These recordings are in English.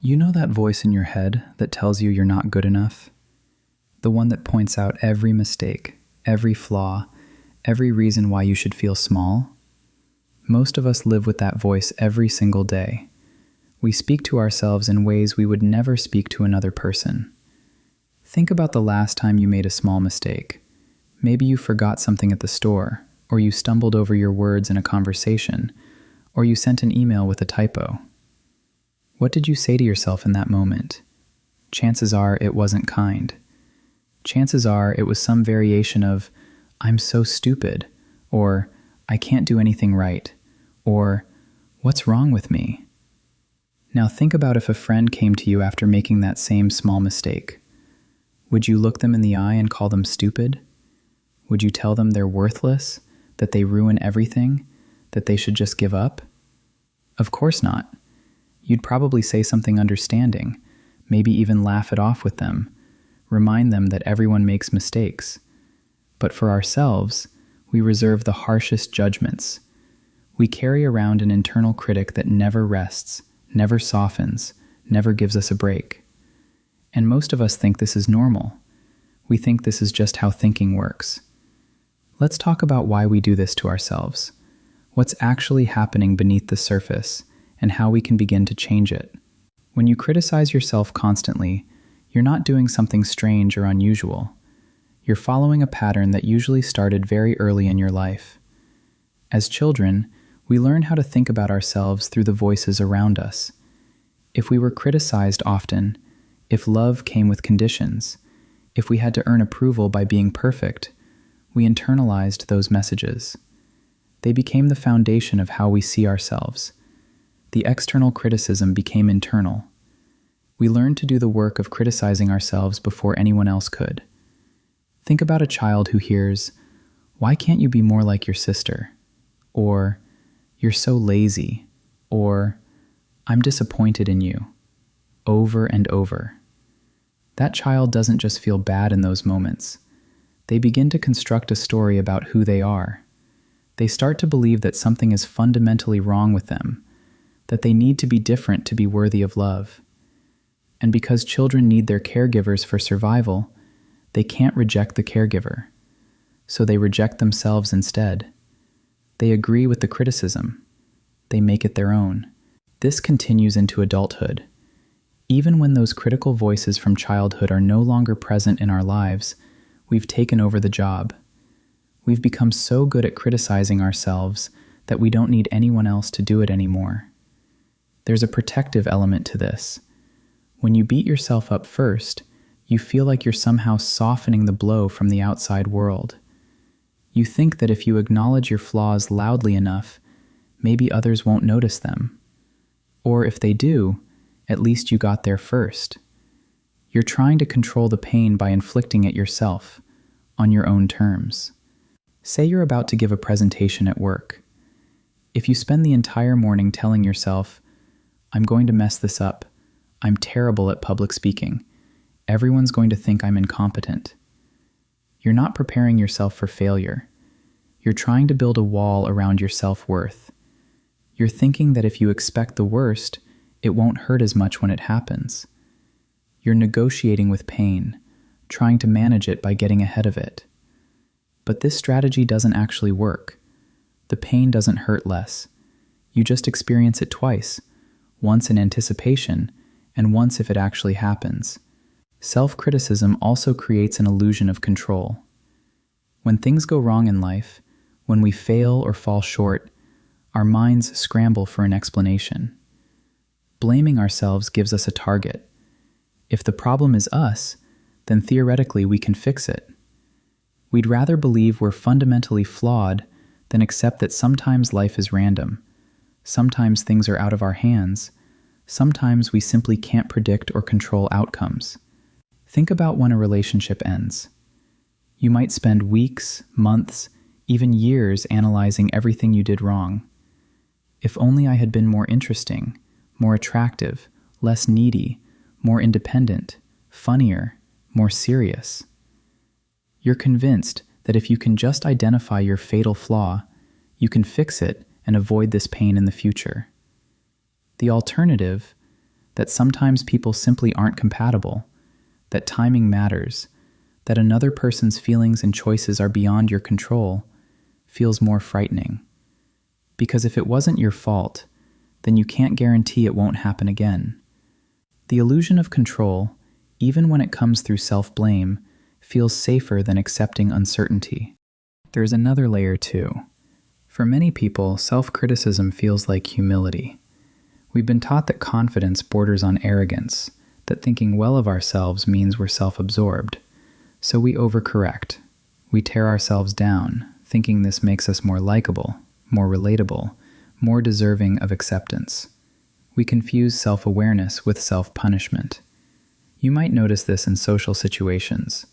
You know that voice in your head that tells you you're not good enough? The one that points out every mistake, every flaw, every reason why you should feel small? Most of us live with that voice every single day. We speak to ourselves in ways we would never speak to another person. Think about the last time you made a small mistake. Maybe you forgot something at the store, or you stumbled over your words in a conversation, or you sent an email with a typo. What did you say to yourself in that moment? Chances are it wasn't kind. Chances are it was some variation of, "I'm so stupid," or "I can't do anything right," or "What's wrong with me?" Now think about if a friend came to you after making that same small mistake. Would you look them in the eye and call them stupid? Would you tell them they're worthless, that they ruin everything, that they should just give up? Of course not. You'd probably say something understanding, maybe even laugh it off with them, remind them that everyone makes mistakes. But for ourselves, we reserve the harshest judgments. We carry around an internal critic that never rests, never softens, never gives us a break. And most of us think this is normal. We think this is just how thinking works. Let's talk about why we do this to ourselves. What's actually happening beneath the surface, and how we can begin to change it. When you criticize yourself constantly, you're not doing something strange or unusual. You're following a pattern that usually started very early in your life. As children, we learn how to think about ourselves through the voices around us. If we were criticized often, if love came with conditions, if we had to earn approval by being perfect, we internalized those messages. They became the foundation of how we see ourselves. The external criticism became internal. We learned to do the work of criticizing ourselves before anyone else could. Think about a child who hears, "Why can't you be more like your sister?" Or, "You're so lazy," or, "I'm disappointed in you," over and over. That child doesn't just feel bad in those moments. They begin to construct a story about who they are. They start to believe that something is fundamentally wrong with them, that they need to be different to be worthy of love. And because children need their caregivers for survival, they can't reject the caregiver. So they reject themselves instead. They agree with the criticism. They make it their own. This continues into adulthood. Even when those critical voices from childhood are no longer present in our lives, we've taken over the job. We've become so good at criticizing ourselves that we don't need anyone else to do it anymore. There's a protective element to this. When you beat yourself up first, you feel like you're somehow softening the blow from the outside world. You think that if you acknowledge your flaws loudly enough, maybe others won't notice them. Or if they do, at least you got there first. You're trying to control the pain by inflicting it yourself, on your own terms. Say you're about to give a presentation at work. If you spend the entire morning telling yourself, "I'm going to mess this up. I'm terrible at public speaking. Everyone's going to think I'm incompetent." You're not preparing yourself for failure. You're trying to build a wall around your self-worth. You're thinking that if you expect the worst, it won't hurt as much when it happens. You're negotiating with pain, trying to manage it by getting ahead of it. But this strategy doesn't actually work. The pain doesn't hurt less. You just experience it twice, once in anticipation, and once if it actually happens. Self-criticism also creates an illusion of control. When things go wrong in life, when we fail or fall short, our minds scramble for an explanation. Blaming ourselves gives us a target. If the problem is us, then theoretically we can fix it. We'd rather believe we're fundamentally flawed than accept that sometimes life is random. Sometimes things are out of our hands. Sometimes we simply can't predict or control outcomes. Think about when a relationship ends. You might spend weeks, months, even years analyzing everything you did wrong. If only I had been more interesting, more attractive, less needy, more independent, funnier, more serious. You're convinced that if you can just identify your fatal flaw, you can fix it and avoid this pain in the future. The alternative, that sometimes people simply aren't compatible, that timing matters, that another person's feelings and choices are beyond your control, feels more frightening. Because if it wasn't your fault, then you can't guarantee it won't happen again. The illusion of control, even when it comes through self-blame, feels safer than accepting uncertainty. There's another layer too. For many people, self-criticism feels like humility. We've been taught that confidence borders on arrogance, that thinking well of ourselves means we're self-absorbed. So we overcorrect. We tear ourselves down, thinking this makes us more likable, more relatable, more deserving of acceptance. We confuse self-awareness with self-punishment. You might notice this in social situations.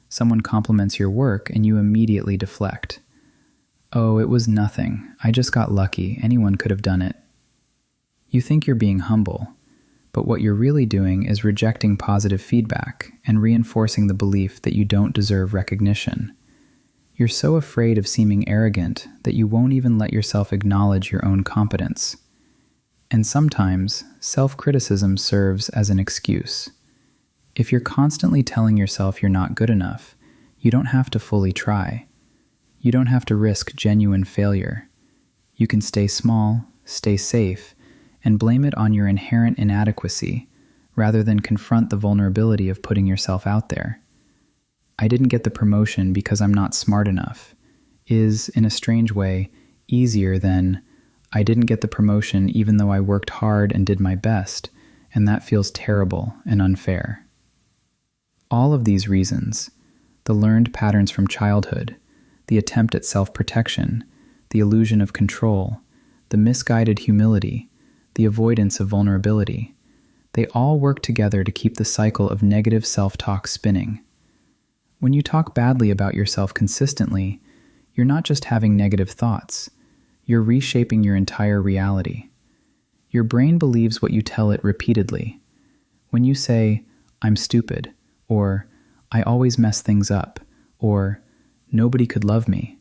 Someone compliments your work and you immediately deflect. Oh, it was nothing. I just got lucky. Anyone could have done it. You think you're being humble, but what you're really doing is rejecting positive feedback and reinforcing the belief that you don't deserve recognition. You're so afraid of seeming arrogant that you won't even let yourself acknowledge your own competence. And sometimes, self-criticism serves as an excuse. If you're constantly telling yourself you're not good enough, you don't have to fully try. You don't have to risk genuine failure. You can stay small, stay safe, and blame it on your inherent inadequacy, rather than confront the vulnerability of putting yourself out there. I didn't get the promotion because I'm not smart enough is, in a strange way, easier than I didn't get the promotion even though I worked hard and did my best, and that feels terrible and unfair. All of these reasons, the learned patterns from childhood, the attempt at self-protection, the illusion of control, the misguided humility, the avoidance of vulnerability, they all work together to keep the cycle of negative self-talk spinning. When you talk badly about yourself consistently, you're not just having negative thoughts, you're reshaping your entire reality. Your brain believes what you tell it repeatedly. When you say, "I'm stupid," or "I always mess things up," or "nobody could love me,"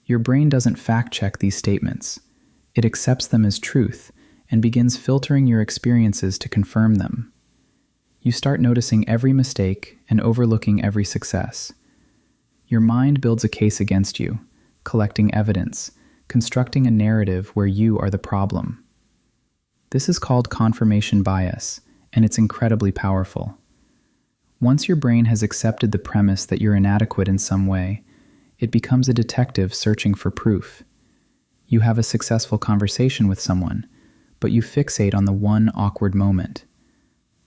your brain doesn't fact-check these statements. It accepts them as truth and begins filtering your experiences to confirm them. You start noticing every mistake and overlooking every success. Your mind builds a case against you, collecting evidence, constructing a narrative where you are the problem. This is called confirmation bias, and it's incredibly powerful. Once your brain has accepted the premise that you're inadequate in some way, it becomes a detective searching for proof. You have a successful conversation with someone, but you fixate on the one awkward moment.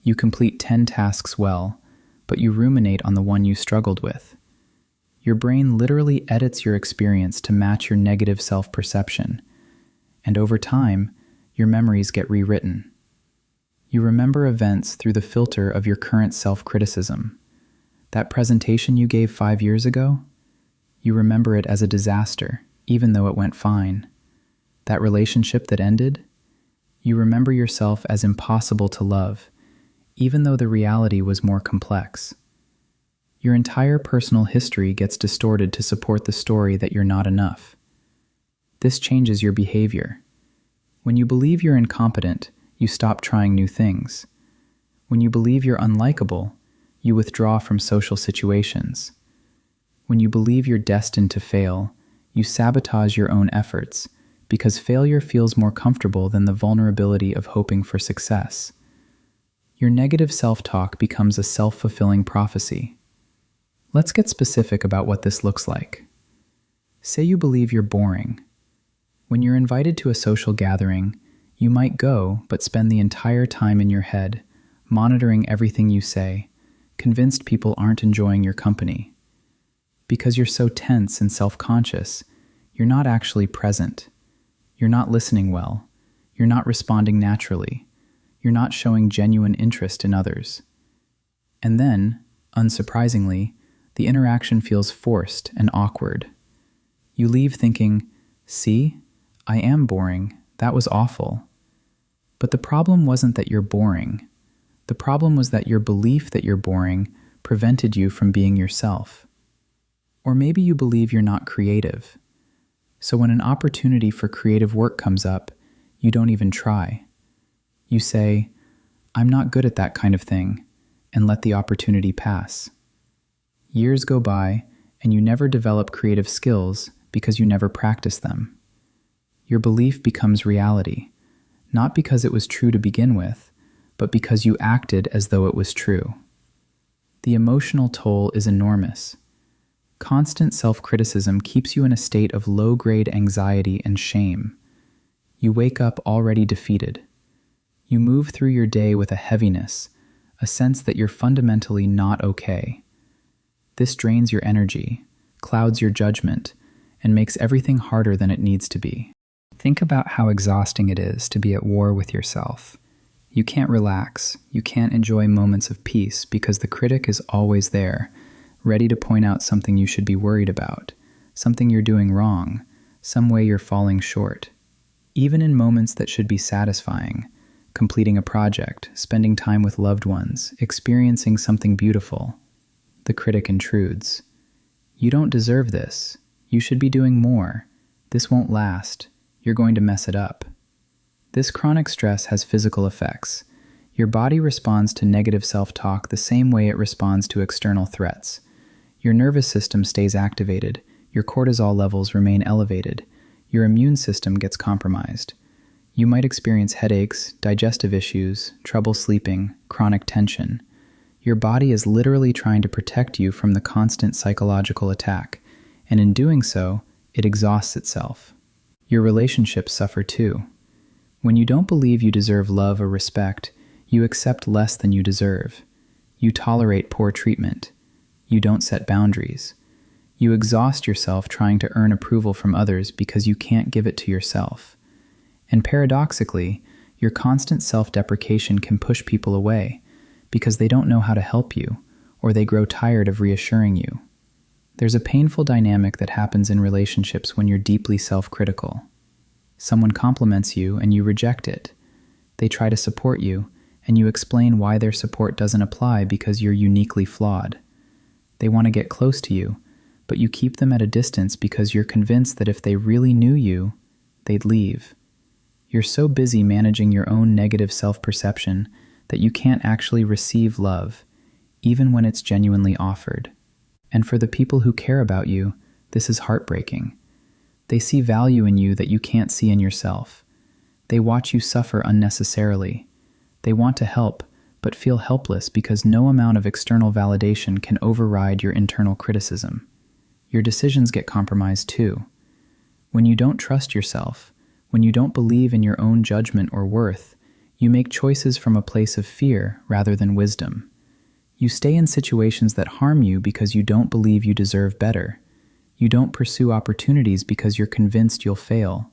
You complete 10 tasks well, but you ruminate on the one you struggled with. Your brain literally edits your experience to match your negative self-perception, and over time, your memories get rewritten. You remember events through the filter of your current self-criticism. That presentation you gave 5 years ago? You remember it as a disaster, even though it went fine. That relationship that ended? You remember yourself as impossible to love, even though the reality was more complex. Your entire personal history gets distorted to support the story that you're not enough. This changes your behavior. When you believe you're incompetent, you stop trying new things. When you believe you're unlikable, you withdraw from social situations. When you believe you're destined to fail, you sabotage your own efforts, because failure feels more comfortable than the vulnerability of hoping for success. Your negative self-talk becomes a self-fulfilling prophecy. Let's get specific about what this looks like. Say you believe you're boring. When you're invited to a social gathering, you might go but spend the entire time in your head, monitoring everything you say, convinced people aren't enjoying your company. Because you're so tense and self-conscious, you're not actually present. You're not listening well. You're not responding naturally. You're not showing genuine interest in others. And then, unsurprisingly, the interaction feels forced and awkward. You leave thinking, "See, I am boring. That was awful." But the problem wasn't that you're boring. The problem was that your belief that you're boring prevented you from being yourself. Or maybe you believe you're not creative. So when an opportunity for creative work comes up, you don't even try. You say, "I'm not good at that kind of thing," and let the opportunity pass. Years go by, and you never develop creative skills because you never practice them. Your belief becomes reality, not because it was true to begin with, but because you acted as though it was true. The emotional toll is enormous. Constant self-criticism keeps you in a state of low-grade anxiety and shame. You wake up already defeated. You move through your day with a heaviness, a sense that you're fundamentally not okay. This drains your energy, clouds your judgment, and makes everything harder than it needs to be. Think about how exhausting it is to be at war with yourself. You can't relax, you can't enjoy moments of peace because the critic is always there, ready to point out something you should be worried about, something you're doing wrong, some way you're falling short. Even in moments that should be satisfying, completing a project, spending time with loved ones, experiencing something beautiful, the critic intrudes. "You don't deserve this. You should be doing more. This won't last. You're going to mess it up." This chronic stress has physical effects. Your body responds to negative self-talk the same way it responds to external threats. Your nervous system stays activated, your cortisol levels remain elevated, your immune system gets compromised. You might experience headaches, digestive issues, trouble sleeping, chronic tension. Your body is literally trying to protect you from the constant psychological attack, and in doing so, it exhausts itself. Your relationships suffer too. When you don't believe you deserve love or respect, you accept less than you deserve. You tolerate poor treatment. You don't set boundaries. You exhaust yourself trying to earn approval from others because you can't give it to yourself. And paradoxically, your constant self-deprecation can push people away because they don't know how to help you, or they grow tired of reassuring you. There's a painful dynamic that happens in relationships when you're deeply self-critical. Someone compliments you and you reject it. They try to support you, and you explain why their support doesn't apply because you're uniquely flawed. They want to get close to you, but you keep them at a distance because you're convinced that if they really knew you, they'd leave. You're so busy managing your own negative self-perception that you can't actually receive love, even when it's genuinely offered. And for the people who care about you, this is heartbreaking. They see value in you that you can't see in yourself. They watch you suffer unnecessarily. They want to help, but feel helpless because no amount of external validation can override your internal criticism. Your decisions get compromised too. When you don't trust yourself, when you don't believe in your own judgment or worth, you make choices from a place of fear rather than wisdom. You stay in situations that harm you because you don't believe you deserve better. You don't pursue opportunities because you're convinced you'll fail.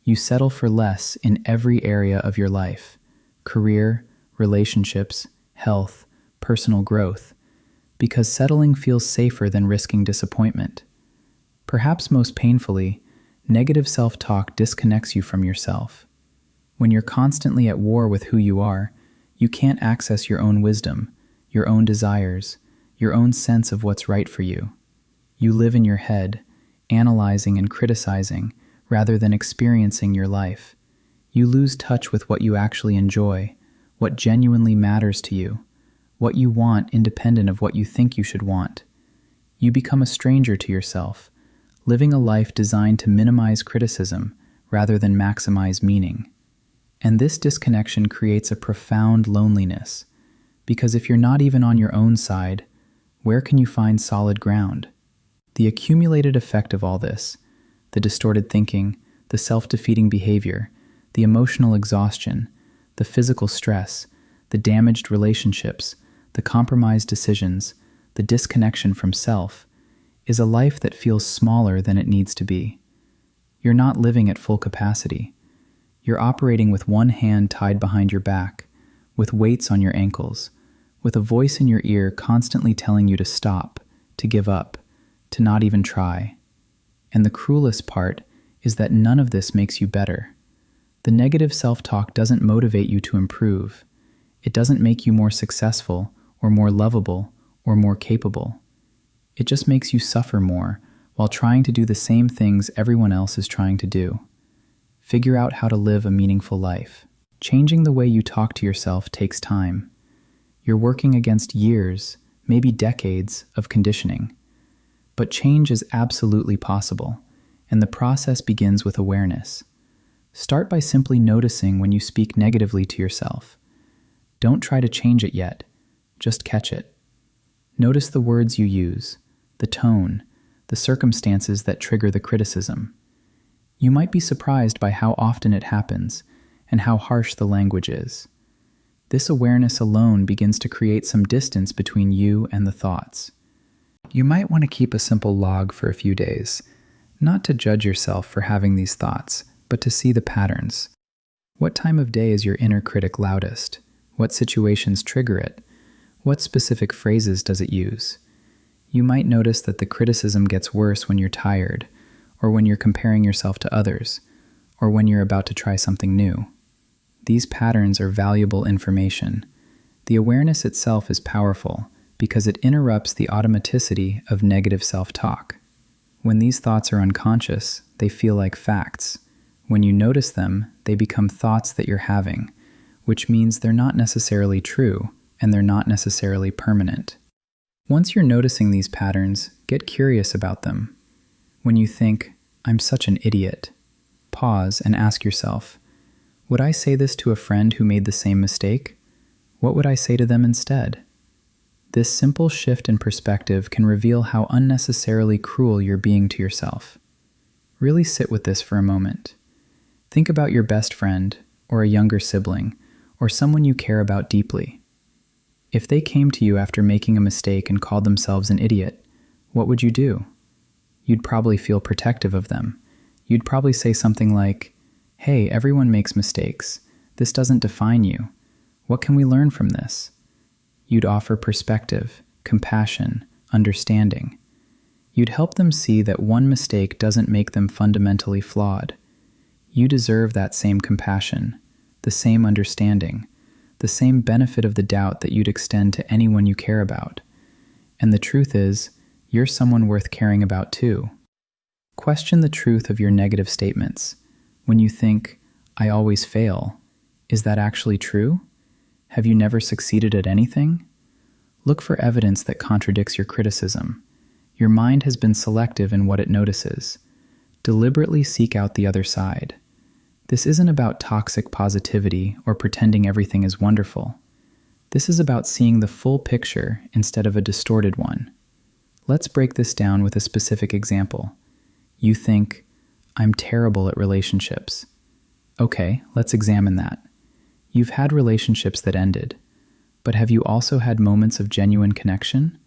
You settle for less in every area of your life: career, relationships, health, personal growth, because settling feels safer than risking disappointment. Perhaps most painfully, negative self-talk disconnects you from yourself. When you're constantly at war with who you are, you can't access your own wisdom, your own desires, your own sense of what's right for you. You live in your head, analyzing and criticizing rather than experiencing your life. You lose touch with what you actually enjoy, what genuinely matters to you, what you want independent of what you think you should want. You become a stranger to yourself, living a life designed to minimize criticism rather than maximize meaning. And this disconnection creates a profound loneliness, because if you're not even on your own side, where can you find solid ground? The accumulated effect of all this, the distorted thinking, the self-defeating behavior, the emotional exhaustion, the physical stress, the damaged relationships, the compromised decisions, the disconnection from self, is a life that feels smaller than it needs to be. You're not living at full capacity. You're operating with one hand tied behind your back, with weights on your ankles, with a voice in your ear constantly telling you to stop, to give up, to not even try. And the cruelest part is that none of this makes you better. The negative self-talk doesn't motivate you to improve. It doesn't make you more successful, or more lovable, or more capable. It just makes you suffer more while trying to do the same things everyone else is trying to do. Figure out how to live a meaningful life. Changing the way you talk to yourself takes time. You're working against years, maybe decades, of conditioning. But change is absolutely possible, and the process begins with awareness. Start by simply noticing when you speak negatively to yourself. Don't try to change it yet, just catch it. Notice the words you use, the tone, the circumstances that trigger the criticism. You might be surprised by how often it happens and how harsh the language is. This awareness alone begins to create some distance between you and the thoughts. You might want to keep a simple log for a few days, not to judge yourself for having these thoughts, but to see the patterns. What time of day is your inner critic loudest? What situations trigger it? What specific phrases does it use? You might notice that the criticism gets worse when you're tired, or when you're comparing yourself to others, or when you're about to try something new. These patterns are valuable information. The awareness itself is powerful because it interrupts the automaticity of negative self-talk. When these thoughts are unconscious, they feel like facts. When you notice them, they become thoughts that you're having, which means they're not necessarily true and they're not necessarily permanent. Once you're noticing these patterns, get curious about them. When you think, "I'm such an idiot," pause and ask yourself, would I say this to a friend who made the same mistake? What would I say to them instead? This simple shift in perspective can reveal how unnecessarily cruel you're being to yourself. Really sit with this for a moment. Think about your best friend, or a younger sibling, or someone you care about deeply. If they came to you after making a mistake and called themselves an idiot, what would you do? You'd probably feel protective of them. You'd probably say something like, "Hey, everyone makes mistakes. This doesn't define you. What can we learn from this?" You'd offer perspective, compassion, understanding. You'd help them see that one mistake doesn't make them fundamentally flawed. You deserve that same compassion, the same understanding, the same benefit of the doubt that you'd extend to anyone you care about. And the truth is, you're someone worth caring about too. Question the truth of your negative statements. When you think, "I always fail," is that actually true? Have you never succeeded at anything? Look for evidence that contradicts your criticism. Your mind has been selective in what it notices. Deliberately seek out the other side. This isn't about toxic positivity or pretending everything is wonderful. This is about seeing the full picture instead of a distorted one. Let's break this down with a specific example. You think, "I'm terrible at relationships." Okay, let's examine that. You've had relationships that ended, but have you also had moments of genuine connection?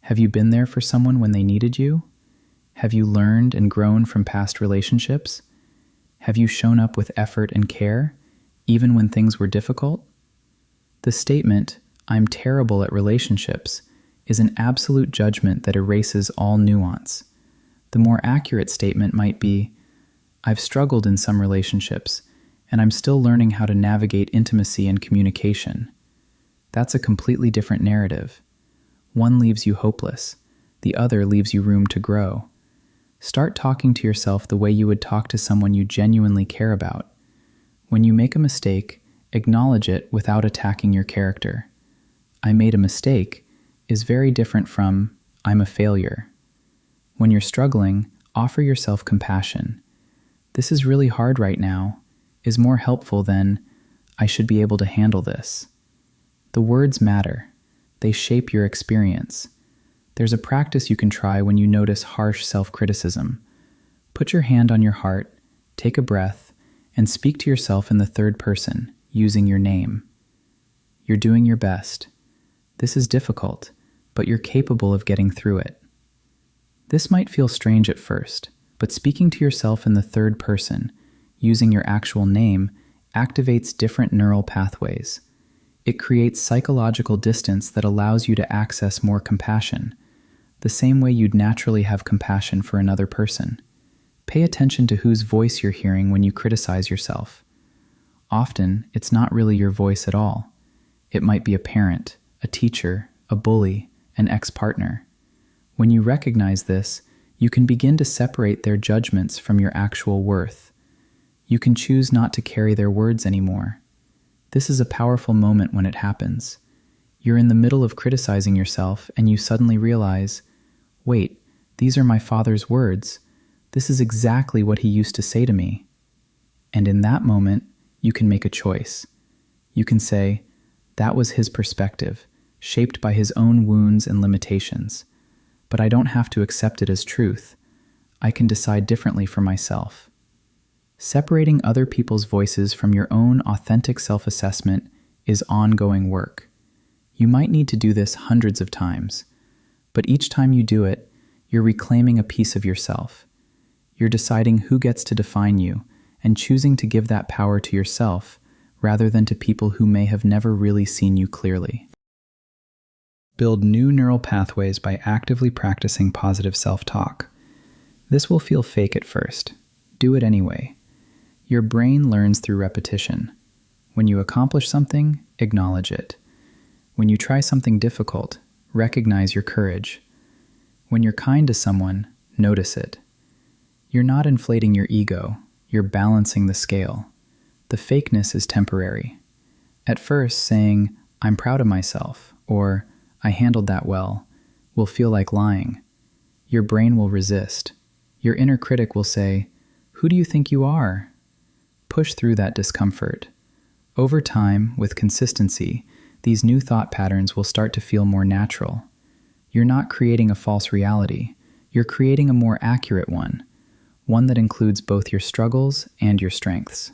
Have you been there for someone when they needed you? Have you learned and grown from past relationships? Have you shown up with effort and care, even when things were difficult? The statement, "I'm terrible at relationships," is an absolute judgment that erases all nuance. The more accurate statement might be, "I've struggled in some relationships, and I'm still learning how to navigate intimacy and communication." That's a completely different narrative. One leaves you hopeless, the other leaves you room to grow. Start talking to yourself the way you would talk to someone you genuinely care about. When you make a mistake, acknowledge it without attacking your character. "I made a mistake" is very different from "I'm a failure." When you're struggling, offer yourself compassion. "This is really hard right now," is more helpful than "I should be able to handle this." The words matter. They shape your experience. There's a practice you can try when you notice harsh self-criticism. Put your hand on your heart, take a breath, and speak to yourself in the third person, using your name. You're doing your best. This is difficult, but you're capable of getting through it. This might feel strange at first, but speaking to yourself in the third person, using your actual name, activates different neural pathways. It creates psychological distance that allows you to access more compassion, the same way you'd naturally have compassion for another person. Pay attention to whose voice you're hearing when you criticize yourself. Often, it's not really your voice at all. It might be a parent, a teacher, a bully, an ex-partner. When you recognize this, you can begin to separate their judgments from your actual worth. You can choose not to carry their words anymore. This is a powerful moment when it happens. You're in the middle of criticizing yourself and you suddenly realize, wait, these are my father's words. This is exactly what he used to say to me. And in that moment, you can make a choice. You can say, that was his perspective, shaped by his own wounds and limitations. But I don't have to accept it as truth. I can decide differently for myself. Separating other people's voices from your own authentic self-assessment is ongoing work. You might need to do this hundreds of times, but each time you do it, you're reclaiming a piece of yourself. You're deciding who gets to define you and choosing to give that power to yourself rather than to people who may have never really seen you clearly. Build new neural pathways by actively practicing positive self-talk. This will feel fake at first. Do it anyway. Your brain learns through repetition. When you accomplish something, acknowledge it. When you try something difficult, recognize your courage. When you're kind to someone, notice it. You're not inflating your ego, you're balancing the scale. The fakeness is temporary. At first, saying, "I'm proud of myself," or "I handled that well," will feel like lying. Your brain will resist. Your inner critic will say, "Who do you think you are?" Push through that discomfort. Over time, with consistency, these new thought patterns will start to feel more natural. You're not creating a false reality. You're creating a more accurate one that includes both your struggles and your strengths.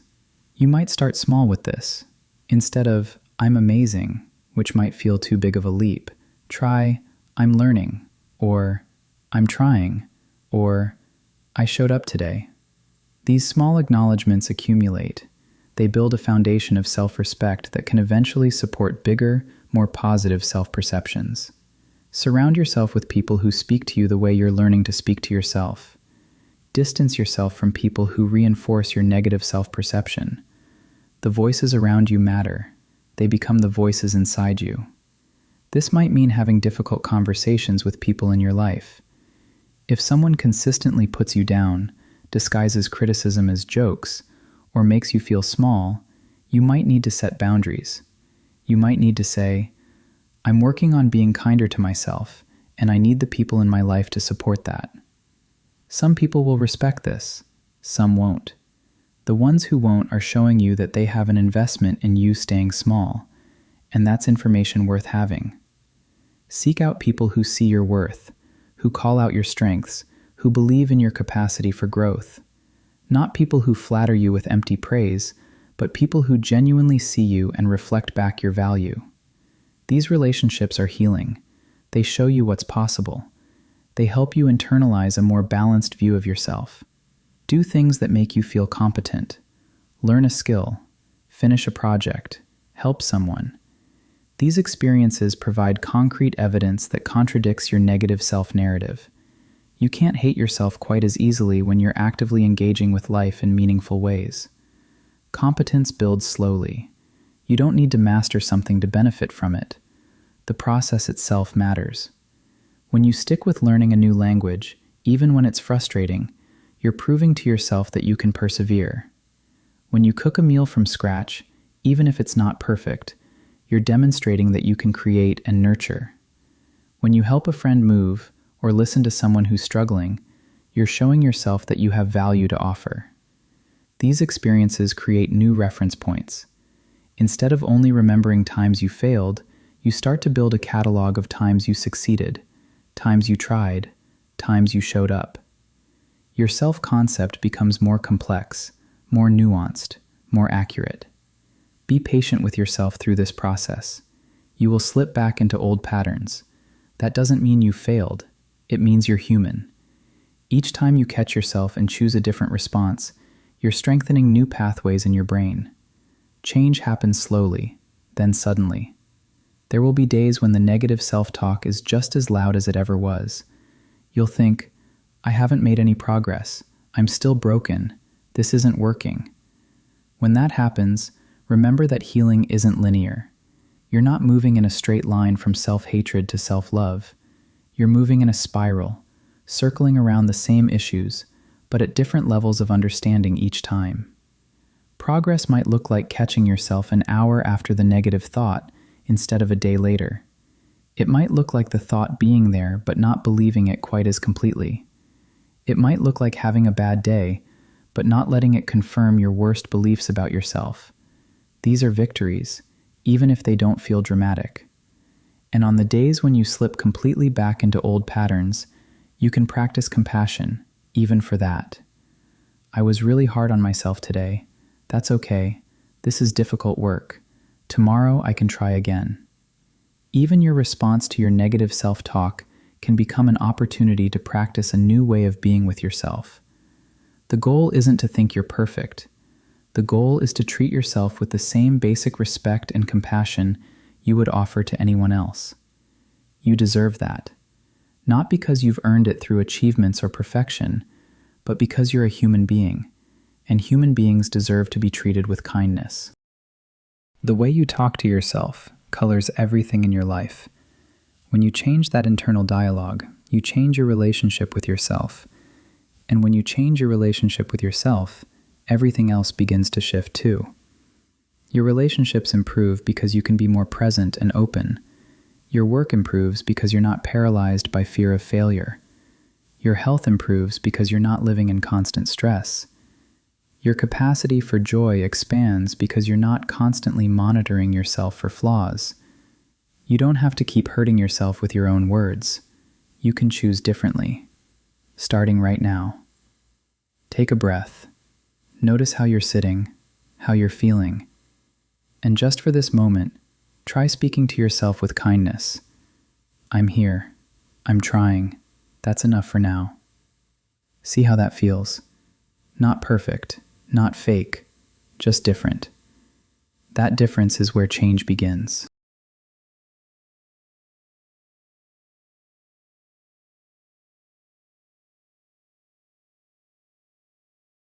You might start small with this. Instead of, "I'm amazing," which might feel too big of a leap, try, "I'm learning," or "I'm trying," or "I showed up today." These small acknowledgments accumulate. They build a foundation of self-respect that can eventually support bigger, more positive self-perceptions. Surround yourself with people who speak to you the way you're learning to speak to yourself. Distance yourself from people who reinforce your negative self-perception. The voices around you matter. They become the voices inside you. This might mean having difficult conversations with people in your life. If someone consistently puts you down, disguises criticism as jokes, or makes you feel small, you might need to set boundaries. You might need to say, "I'm working on being kinder to myself, and I need the people in my life to support that." Some people will respect this, some won't. The ones who won't are showing you that they have an investment in you staying small, and that's information worth having. Seek out people who see your worth, who call out your strengths, who believe in your capacity for growth. Not people who flatter you with empty praise, but people who genuinely see you and reflect back your value. These relationships are healing. They show you what's possible. They help you internalize a more balanced view of yourself. Do things that make you feel competent. Learn a skill. Finish a project. Help someone. These experiences provide concrete evidence that contradicts your negative self-narrative. You can't hate yourself quite as easily when you're actively engaging with life in meaningful ways. Competence builds slowly. You don't need to master something to benefit from it. The process itself matters. When you stick with learning a new language, even when it's frustrating, you're proving to yourself that you can persevere. When you cook a meal from scratch, even if it's not perfect, you're demonstrating that you can create and nurture. When you help a friend move, or listen to someone who's struggling, you're showing yourself that you have value to offer. These experiences create new reference points. Instead of only remembering times you failed, you start to build a catalog of times you succeeded, times you tried, times you showed up. Your self-concept becomes more complex, more nuanced, more accurate. Be patient with yourself through this process. You will slip back into old patterns. That doesn't mean you failed. It means you're human. Each time you catch yourself and choose a different response, you're strengthening new pathways in your brain. Change happens slowly, then suddenly. There will be days when the negative self-talk is just as loud as it ever was. You'll think, "I haven't made any progress. I'm still broken. This isn't working." When that happens, remember that healing isn't linear. You're not moving in a straight line from self-hatred to self-love. You're moving in a spiral, circling around the same issues, but at different levels of understanding each time. Progress might look like catching yourself an hour after the negative thought instead of a day later. It might look like the thought being there but not believing it quite as completely. It might look like having a bad day, but not letting it confirm your worst beliefs about yourself. These are victories, even if they don't feel dramatic. And on the days when you slip completely back into old patterns, you can practice compassion, even for that. I was really hard on myself today. That's okay. This is difficult work. Tomorrow I can try again. Even your response to your negative self-talk can become an opportunity to practice a new way of being with yourself. The goal isn't to think you're perfect. The goal is to treat yourself with the same basic respect and compassion you would offer to anyone else. You deserve that. Not because you've earned it through achievements or perfection, but because you're a human being, and human beings deserve to be treated with kindness. The way you talk to yourself colors everything in your life. When you change that internal dialogue, you change your relationship with yourself. And when you change your relationship with yourself, everything else begins to shift too. Your relationships improve because you can be more present and open. Your work improves because you're not paralyzed by fear of failure. Your health improves because you're not living in constant stress. Your capacity for joy expands because you're not constantly monitoring yourself for flaws. You don't have to keep hurting yourself with your own words. You can choose differently. Starting right now. Take a breath. Notice how you're sitting, how you're feeling. And just for this moment, try speaking to yourself with kindness. I'm here. I'm trying. That's enough for now. See how that feels. Not perfect, not fake, just different. That difference is where change begins.